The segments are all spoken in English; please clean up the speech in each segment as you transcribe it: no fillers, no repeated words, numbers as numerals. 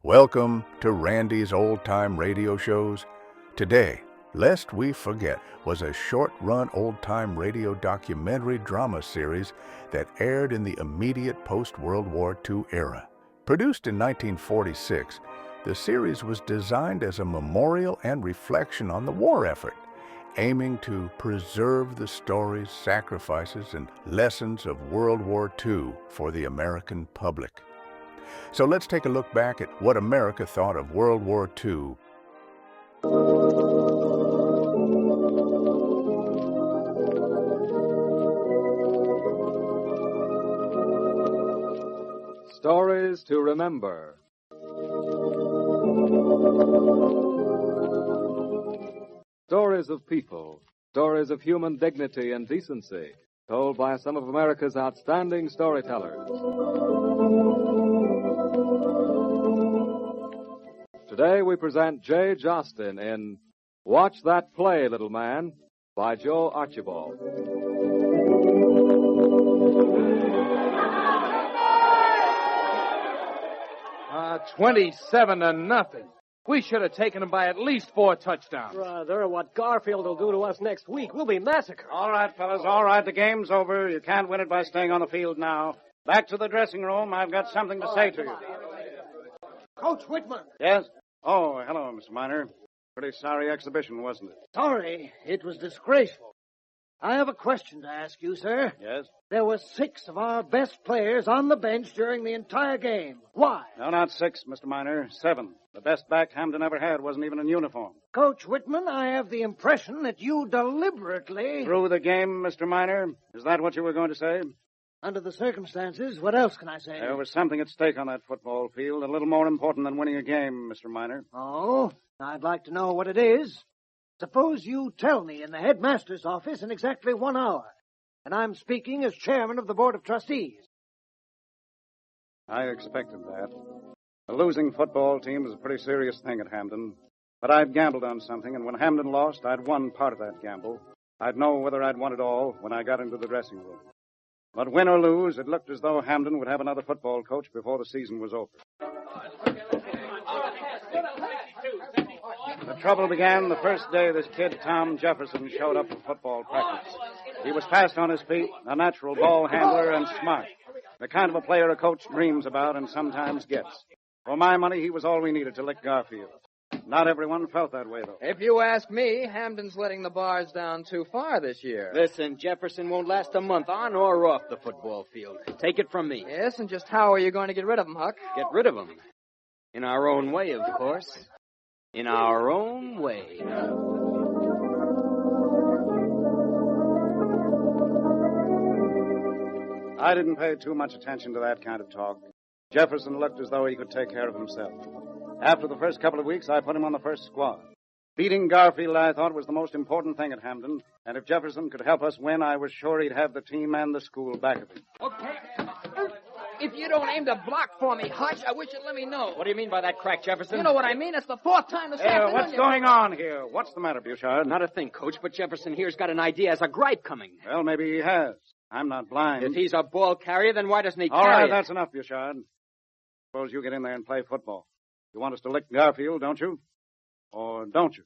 Welcome to Randy's Old Time Radio Shows. Today, Lest We Forget was a short-run old-time radio documentary drama series that aired in the immediate post-World War II era. Produced in 1946, the series was designed as a memorial and reflection on the war effort, aiming to preserve the stories, sacrifices, and lessons of World War II for the American public. So let's take a look back at what America thought of World War II. Stories to remember. Stories of people, stories of human dignity and decency, told by some of America's outstanding storytellers. Today we present J. Jostin in Watch That Play, Little Man, by Joe Archibald. 27-0. We should have taken them by at least 4 touchdowns. Brother, what Garfield will do to us next week, we'll be massacred. All right, fellas, all right. The game's over. You can't win it by staying on the field now. Back to the dressing room. I've got something to say to you. Coach Whitman. Yes? Oh, hello, Mr. Miner. Pretty sorry exhibition, wasn't it? Sorry, it was disgraceful. I have a question to ask you, sir. Yes? There were 6 of our best players on the bench during the entire game. Why? No, not 6, Mr. Miner. 7. The best back Hampton ever had wasn't even in uniform. Coach Whitman, I have the impression that you deliberately... Through the game, Mr. Miner? Is that what you were going to say? Under the circumstances, what else can I say? There was something at stake on that football field, a little more important than winning a game, Mr. Miner. Oh, I'd like to know what it is. Suppose you tell me in the headmaster's office in exactly 1 hour, and I'm speaking as chairman of the Board of Trustees. I expected that. A losing football team is a pretty serious thing at Hampton. But I'd gambled on something, and when Hampton lost, I'd won part of that gamble. I'd know whether I'd won it all when I got into the dressing room. But win or lose, it looked as though Hampton would have another football coach before the season was over. The trouble began the first day this kid, Tom Jefferson, showed up for football practice. He was fast on his feet, a natural ball handler, and smart. The kind of a player a coach dreams about and sometimes gets. For my money, he was all we needed to lick Garfield. Not everyone felt that way, though. If you ask me, Hampton's letting the bars down too far this year. Listen, Jefferson won't last a month on or off the football field. Take it from me. Yes, and just how are you going to get rid of him, Huck? Get rid of him. In our own way, of course. In our own way. I didn't pay too much attention to that kind of talk. Jefferson looked as though he could take care of himself. After the first couple of weeks, I put him on the first squad. Beating Garfield, I thought, was the most important thing at Hampton, and if Jefferson could help us win, I was sure he'd have the team and the school back of him. Okay. If you don't aim to block for me, Hutch, I wish you'd let me know. What do you mean by that crack, Jefferson? You know what I mean. It's the 4th time this afternoon. What's going on here? What's the matter, Bouchard? Not a thing, Coach, but Jefferson here's got an idea as a gripe coming. Well, maybe he has. I'm not blind. If he's a ball carrier, then why doesn't he All carry right, it? that's enough, Bouchard. Suppose you get in there and play football. You want us to lick Garfield, don't you? Or don't you?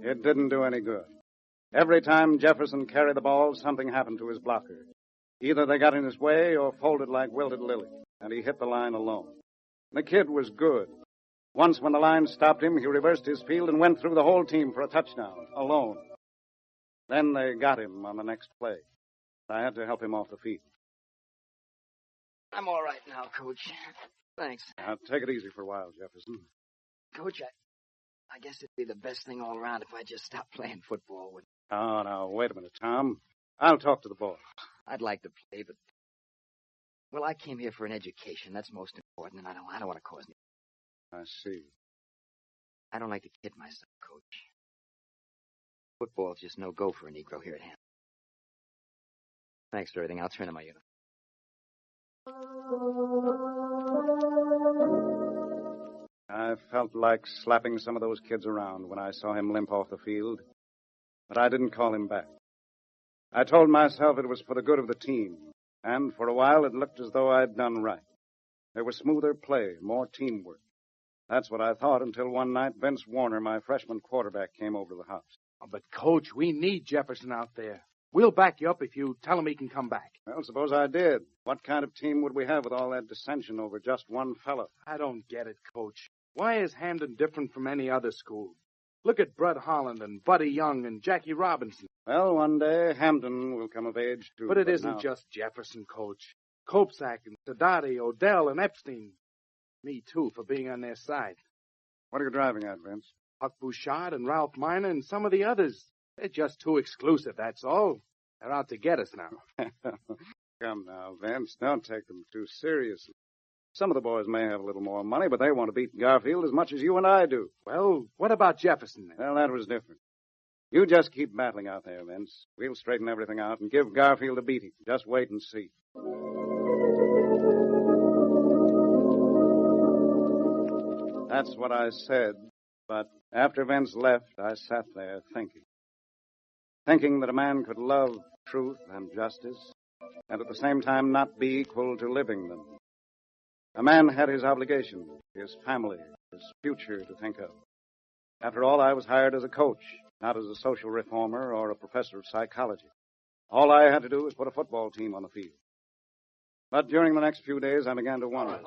It didn't do any good. Every time Jefferson carried the ball, something happened to his blocker. Either they got in his way or folded like wilted lily, and he hit the line alone. The kid was good. Once when the line stopped him, he reversed his field and went through the whole team for a touchdown, alone. Then they got him on the next play. I had to help him off the field. I'm all right now, Coach. Thanks. Now, take it easy for a while, Jefferson. Coach, I guess it'd be the best thing all around if I just stopped playing football with... Oh, now, wait a minute, Tom. I'll talk to the boys. I'd like to play, but... Well, I came here for an education. That's most important, and I don't want to cause any... I see. I don't like to kid myself, Coach. Football's just no go for a Negro here at Hampton. Thanks for everything. I'll turn in my uniform. I felt like slapping some of those kids around when I saw him limp off the field, but I didn't call him back. I told myself it was for the good of the team, and for a while it looked as though I'd done right. There was smoother play, more teamwork. That's what I thought until one night Vince Warner, my freshman quarterback, came over to the house. Oh, but, Coach, we need Jefferson out there. We'll back you up if you tell him he can come back. Well, suppose I did. What kind of team would we have with all that dissension over just one fellow? I don't get it, Coach. Why is Hamden different from any other school? Look at Bud Holland and Buddy Young and Jackie Robinson. Well, one day Hamden will come of age, too. But it isn't now... just Jefferson, Coach. Kopsak and Sadati, Odell and Epstein. Me, too, for being on their side. What are you driving at, Vince? Huck Bouchard and Ralph Miner and some of the others. They're just too exclusive, that's all. They're out to get us now. Come now, Vince. Don't take them too seriously. Some of the boys may have a little more money, but they want to beat Garfield as much as you and I do. Well, what about Jefferson, then? Well, that was different. You just keep battling out there, Vince. We'll straighten everything out and give Garfield a beating. Just wait and see. That's what I said, but after Vince left, I sat there thinking that a man could love truth and justice, and at the same time not be equal to living them. A man had his obligations, his family, his future to think of. After all, I was hired as a coach, not as a social reformer or a professor of psychology. All I had to do was put a football team on the field. But during the next few days, I began to wonder.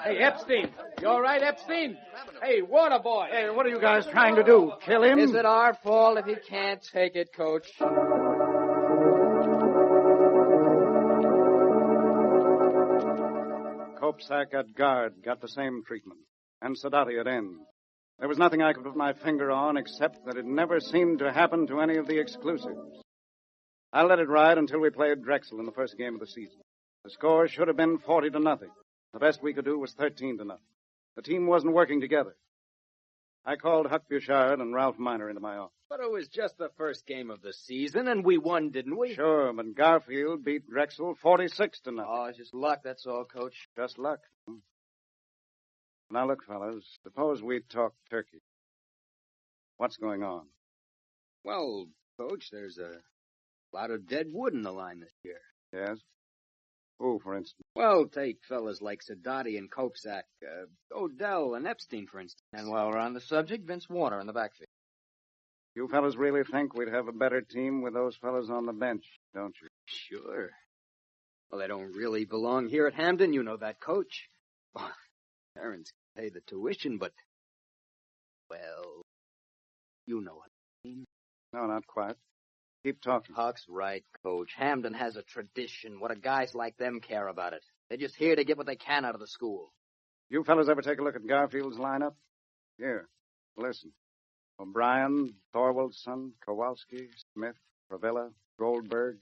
Hey, Epstein. You all right, Epstein? Hey, water boy. Hey, what are you guys trying to do? Kill him? Is it our fault if he can't take it, Coach? Kopsak at guard got the same treatment, and Sadati at end. There was nothing I could put my finger on except that it never seemed to happen to any of the exclusives. I let it ride until we played Drexel in the first game of the season. The score should have been 40-0. The best we could do was 13-0. The team wasn't working together. I called Huck Bouchard and Ralph Miner into my office. But it was just the first game of the season, and we won, didn't we? Sure, but Garfield beat Drexel 46-0. Oh, it's just luck, that's all, Coach. Just luck. Now, look, fellas, suppose we talk turkey. What's going on? Well, Coach, there's a lot of dead wood in the line this year. Yes? Who, for instance? Well, take fellas like Sadati and Kopsak, Odell and Epstein, for instance. And while we're on the subject, Vince Warner in the backfield. You fellas really think we'd have a better team with those fellas on the bench, don't you? Sure. Well, they don't really belong here at Hamden, you know that, Coach. Well, parents pay the tuition, but, well, you know what I mean. No, not quite. Keep talking. Huck's right, Coach. Hamden has a tradition. What do guys like them care about it? They're just here to get what they can out of the school. You fellas ever take a look at Garfield's lineup? Here, listen. O'Brien, Thorwaldson, Kowalski, Smith, Pravilla, Goldberg.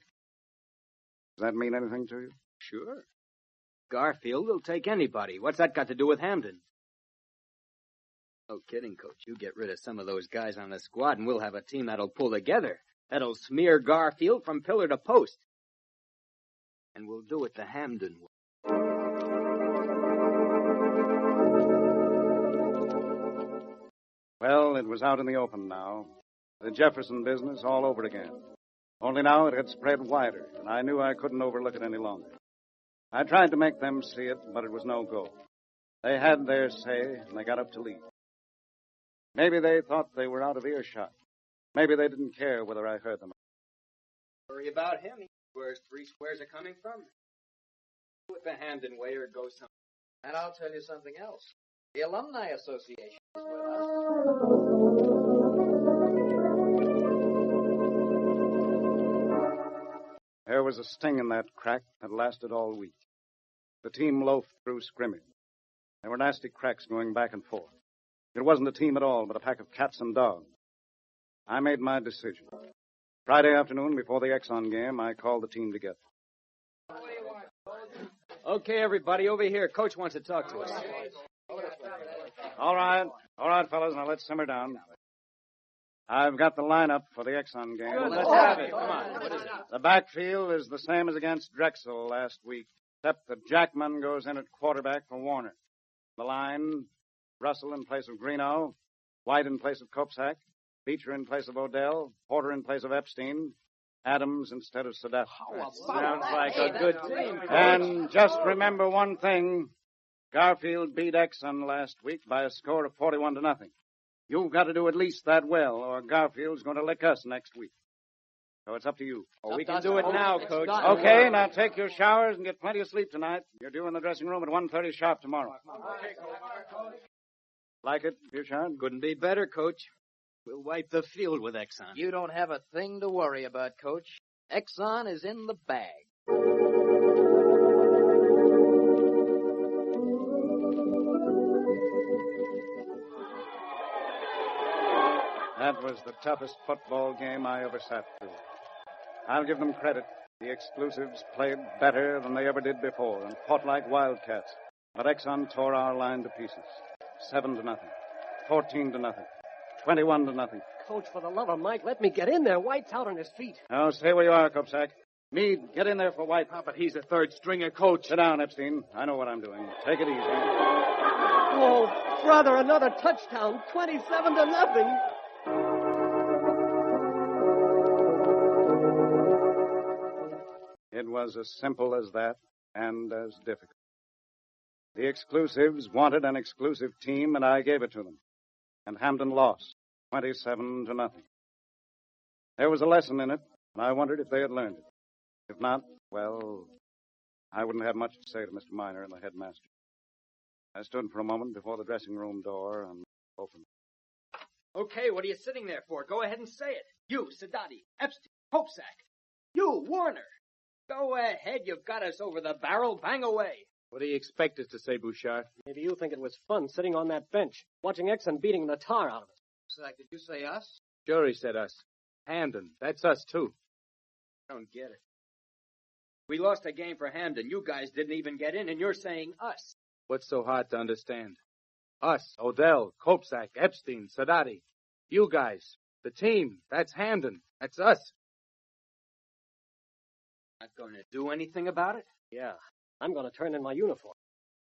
Does that mean anything to you? Sure. Garfield will take anybody. What's that got to do with Hamden? No kidding, Coach. You get rid of some of those guys on the squad, and we'll have a team that'll pull together. That'll smear Garfield from pillar to post. And we'll do it the Hamden way. Well, it was out in the open now. The Jefferson business all over again. Only now it had spread wider, and I knew I couldn't overlook it any longer. I tried to make them see it, but it was no go. They had their say, and they got up to leave. Maybe they thought they were out of earshot. Maybe they didn't care whether I heard them. Worry about him. He where 3 squares are coming from. With the Hamden way or go somewhere. And I'll tell you something else. The Alumni Association is with us. There was a sting in that crack that lasted all week. The team loafed through scrimmage. There were nasty cracks going back and forth. It wasn't a team at all, but a pack of cats and dogs. I made my decision. Friday afternoon, before the Exxon game, I called the team together. Okay, everybody, over here. Coach wants to talk to us. All right, fellas, now let's simmer down. I've got the lineup for the Exxon game. Good, let's have it. Come on. What is it? The backfield is the same as against Drexel last week, except that Jackman goes in at quarterback for Warner. The line, Russell in place of Greeno, White in place of Kopsak, Beecher in place of Odell, Porter in place of Epstein, Adams instead of Sadat. Sounds like a good team. And just remember one thing. Garfield beat Exxon last week by a score of 41-0. You've got to do at least that well, or Garfield's going to lick us next week. So it's up to you. Oh, we can do it now, Coach. Okay, now take your showers and get plenty of sleep tonight. You're due in the dressing room at 1:30 sharp tomorrow. Like it, Bouchard? Couldn't be better, Coach. We'll wipe the field with Exxon. You don't have a thing to worry about, Coach. Exxon is in the bag. That was the toughest football game I ever sat through. I'll give them credit. The exclusives played better than they ever did before and fought like wildcats. But Exxon tore our line to pieces. 7-0, 14-0, 21-0. Coach, for the love of Mike, let me get in there. White's out on his feet. Now, stay where you are, Kopsak. Meade, get in there for White. Oh, but he's a third stringer coach. Sit down, Epstein. I know what I'm doing. Take it easy. Oh, brother, another touchdown. 27-0. It was as simple as that and as difficult. The exclusives wanted an exclusive team, and I gave it to them. And Hampton lost, 27-0. There was a lesson in it, and I wondered if they had learned it. If not, well, I wouldn't have much to say to Mr. Miner and the headmaster. I stood for a moment before the dressing room door and opened. Okay, what are you sitting there for? Go ahead and say it. You, Sadati, Epstein, Hopesack. You, Warner. Go ahead. You've got us over the barrel. Bang away. What do you expect us to say, Bouchard? Maybe you think it was fun sitting on that bench, watching Exxon beating the tar out of us. Zach, did you say us? Sure, he said us. Hamden. That's us, too. I don't get it. We lost a game for Hamden. You guys didn't even get in, and you're saying us. What's so hard to understand? Us, Odell, Kopsak, Epstein, Sadati. You guys. The team. That's Hamden. That's us. Not going to do anything about it? Yeah, I'm going to turn in my uniform.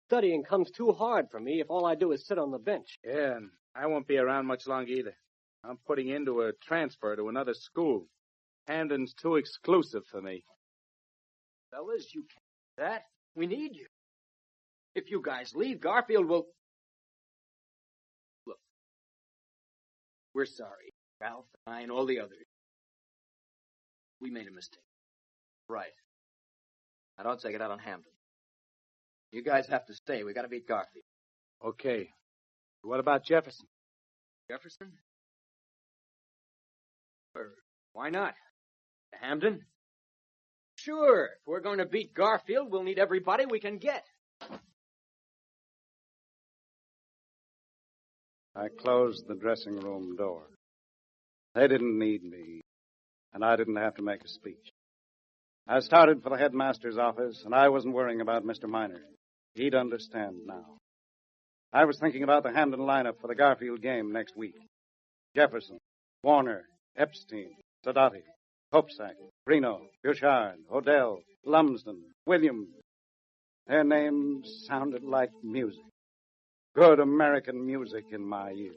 Studying comes too hard for me if all I do is sit on the bench. Yeah, and I won't be around much longer either. I'm putting into a transfer to another school. Hamden's too exclusive for me. Fellas, you can't do that. We need you. If you guys leave, Garfield will... Look, we're sorry. Ralph, I, and all the others. We made a mistake. Right. Now, don't take it out on Hampton. You guys have to stay. We got to beat Garfield. Okay. What about Jefferson? Jefferson? Why not? Hamden? Sure. If we're going to beat Garfield, we'll need everybody we can get. I closed the dressing room door. They didn't need me, and I didn't have to make a speech. I started for the headmaster's office, and I wasn't worrying about Mr. Miner. He'd understand now. I was thinking about the Hamden lineup for the Garfield game next week. Jefferson, Warner, Epstein, Sadati, Kopsak, Reno, Bouchard, Odell, Lumsden, Williams. Their names sounded like music. Good American music in my ears.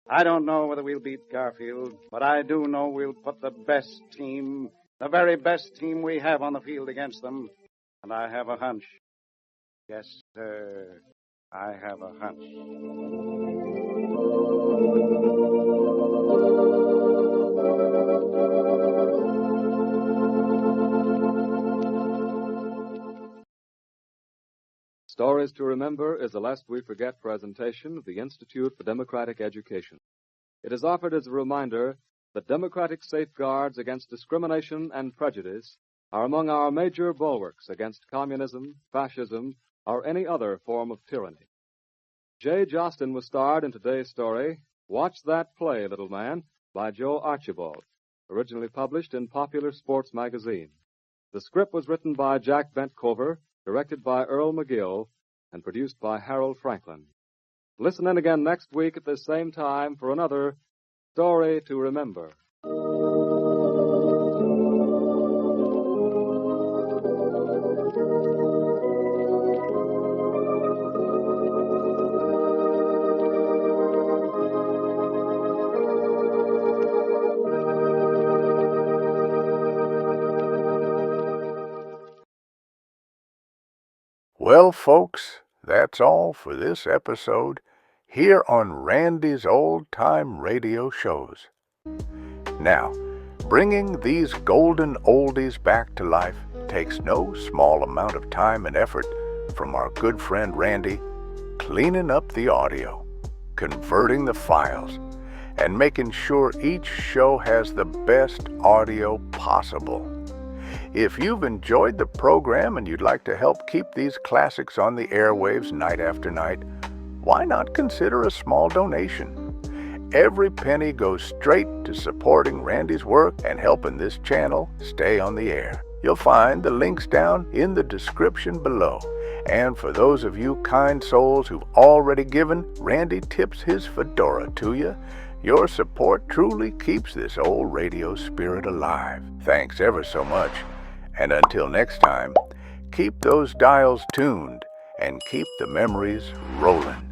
I don't know whether we'll beat Garfield, but I do know we'll put the best team, the very best team we have on the field against them. And I have a hunch. Yes, sir, I have a hunch. Stories to Remember is a Lest We Forget presentation of the Institute for Democratic Education. It is offered as a reminder that democratic safeguards against discrimination and prejudice are among our major bulwarks against communism, fascism, or any other form of tyranny. Jay Jostin was starred in today's story, Watch That Play, Little Man, by Joe Archibald, originally published in Popular Sports Magazine. The script was written by Jack Bentcover, directed by Earl McGill, and produced by Harold Franklin. Listen in again next week at this same time for another Story to Remember. Well, folks, that's all for this episode here on Randy's Old Time Radio Shows. Now, bringing these golden oldies back to life takes no small amount of time and effort from our good friend Randy, cleaning up the audio, converting the files, and making sure each show has the best audio possible. If you've enjoyed the program and you'd like to help keep these classics on the airwaves night after night, why not consider a small donation? Every penny goes straight to supporting Randy's work and helping this channel stay on the air. You'll find the links down in the description below. And for those of you kind souls who've already given, Randy tips his fedora to you. Your support truly keeps this old radio spirit alive. Thanks ever so much. And until next time, keep those dials tuned and keep the memories rolling.